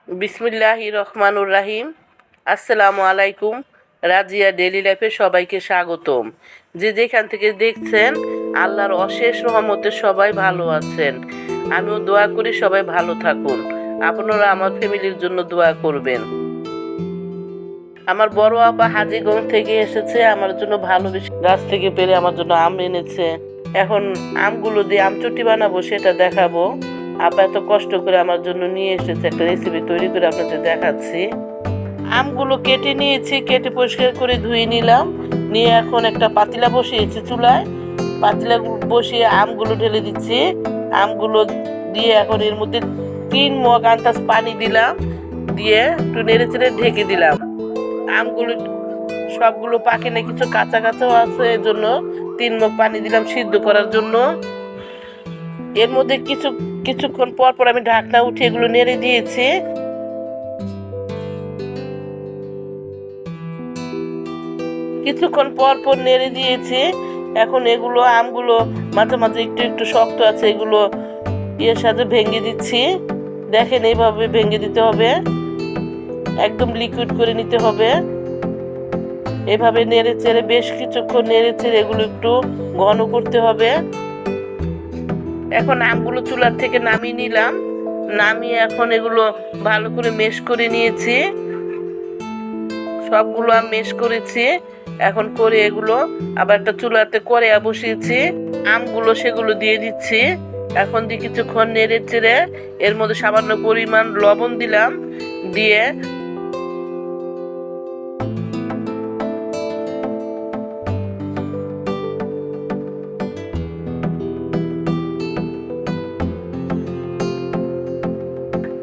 বিসমিল্লাহির রহমানুর রাহিম। আসসালামু আলাইকুম। রাজিয়া ডেইলি লাইফে সবাইকে স্বাগতম। যে যেখান থেকে দেখছেন, আল্লাহর অশেষ রহমতে সবাই ভালো আছেন। আমিও দোয়া করি সবাই ভালো থাকুন। আপনারা আমার ফ্যামিলির জন্য দোয়া করবেন। আমার বড় আপা হাজীগঞ্জ থেকে এসেছে, আমার জন্য ভালো বেশি গাছ থেকে পেরে আমার জন্য আম এনেছে। এখন আমগুলো দিয়ে আমচুটি বানাবো, সেটা দেখাবো। আপা এত কষ্ট করে আমার জন্য নিয়ে এসেছে, একটা রেসিপি তৈরি করে আপনাদের দেখাচ্ছি। আমগুলো কেটে নিয়েছি, কেটে পরিষ্কার করে ধুয়ে নিলাম। নিয়ে এখন একটা পাতিলা বসিয়েছি চুলায়। পাতিলা বসিয়ে আমগুলো ঢেলে দিচ্ছি। আমগুলো দিয়ে এখন এর মধ্যে 3 মগ আন্দাজ পানি দিলাম, দিয়ে একটু নেড়ে চেড়ে ঢেকে দিলাম। আমগুলো সবগুলো পাকে না, কিছু কাঁচা কাঁচাও আছে, এর জন্য 3 মগ পানি দিলাম সিদ্ধ করার জন্য। এর মধ্যে কিছুক্ষণ পর পর আমি ঢাকনা উঠে এগুলো নেড়ে দিয়েছি। কিছুক্ষণ পর পর নেড়ে দিয়েছি। এখন এগুলো আমগুলো মাঝে মাঝে একটু একটু শক্ত আছে, এগুলো এর সাথে ভেঙে দিচ্ছি। দেখেন, এইভাবে ভেঙে দিতে হবে, একদম লিকুইড করে নিতে হবে। এভাবে নেড়ে চেড়ে বেশ কিছুক্ষণ নেড়ে চেড়ে এগুলো একটু ঘন করতে হবে। এখন আমগুলো চুলার থেকে নামিয়ে নিলাম। নামিয়ে এখন এগুলো ভালো করে মেশ করে নিয়েছি। সবগুলো আম মেশ করেছি। এখন করে এগুলো আবার একটা চুলাতে কড়াইয়া বসিয়েছি। আমগুলো সেগুলো দিয়ে দিচ্ছি। এখন দিয়ে কিছুক্ষণ নেড়ে চেড়ে এর মধ্যে সামান্য পরিমাণ লবণ দিলাম, দিয়ে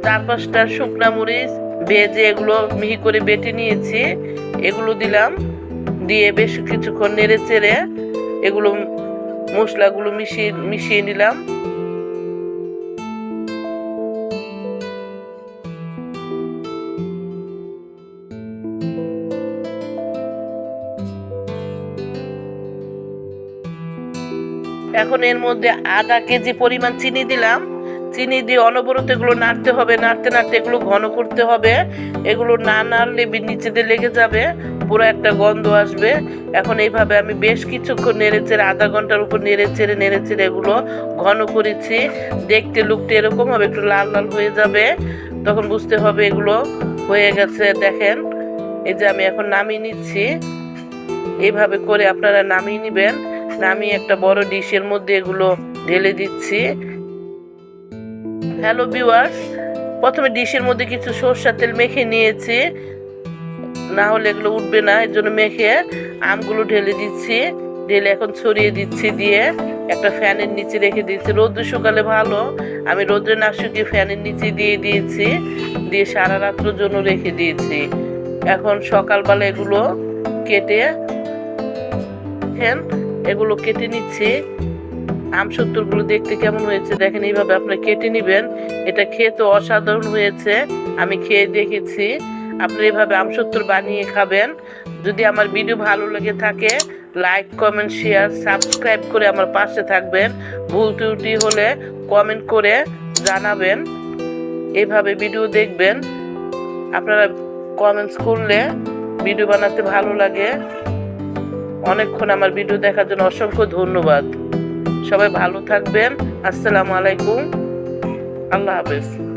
চার পাঁচটা শুকনা মরিচ ভেজে এগুলো মিহি করে বেটে নিয়েছি, এগুলো দিলাম। দিয়ে বেশ কিছুক্ষণ নেড়ে চেড়ে এগুলো মশলাগুলো মিশিয়ে নিলাম। এখন এর মধ্যে আধা কেজি পরিমাণ চিনি দিলাম। চিনি দিয়ে অনবরত এগুলো নাড়তে হবে, নাড়তে নাড়তে এগুলো ঘন করতে হবে। এগুলো না নাড়লে নিচেতে লেগে যাবে, পুরো একটা গন্ধ আসবে। এখন এইভাবে আমি বেশ কিছুক্ষণ নেড়ে চেড়ে, আধা ঘন্টার উপর নেড়ে চেড়ে এগুলো ঘন করেছি। দেখতে লুকতে এরকম হবে, একটু লাল লাল হয়ে যাবে, তখন বুঝতে হবে এগুলো হয়ে গেছে। দেখেন, এই যে আমি এখন নামিয়ে নিচ্ছি। এইভাবে করে আপনারা নামিয়ে নেবেন। নামিয়ে একটা বড় ডিশের মধ্যে এগুলো ঢেলে দিচ্ছি। হ্যালো ভিউয়ার্স, প্রথমে ডিশের মধ্যে কিছু সরষের তেল মেখে নিয়েছি, না হলে এগুলো উঠবে না, এর জন্য মেখে আমগুলো ঢেলে দিচ্ছি। ঢেলে এখন ছড়িয়ে দিচ্ছি, দিয়ে একটা ফ্যানের নিচে রেখে দিচ্ছি। রোদ্রে শুকালে ভালো, আমি রোদ্রে না শুকিয়ে ফ্যানের নিচে দিয়ে দিয়েছি, দিয়ে সারা রাত্রের জন্য রেখে দিয়েছি। এখন সকালবেলা এগুলো কেটে এগুলো কেটে নিচ্ছি। আমসত্তরগুলো দেখতে কেমন হয়েছে দেখেন, এইভাবে আপনারা কেটে নেবেন। এটা খেতে অসাধারণ হয়েছে, আমি খেয়ে দেখেছি। আপনারা এইভাবে আমসত্তর বানিয়ে খাবেন। যদি আমার ভিডিও ভালো লেগে থাকে, লাইক কমেন্ট শেয়ার সাবস্ক্রাইব করে আমার পাশে থাকবেন। ভুল ত্রুটি হলে কমেন্ট করে জানাবেন। এইভাবে ভিডিও দেখবেন। আপনারা কমেন্টস করলে ভিডিও বানাতে ভালো লাগে। অনেকক্ষণ আমার ভিডিও দেখার জন্য অসংখ্য ধন্যবাদ। সবাই ভালো থাকবেন। আসসালামু আলাইকুম। আল্লাহ হাফেজ।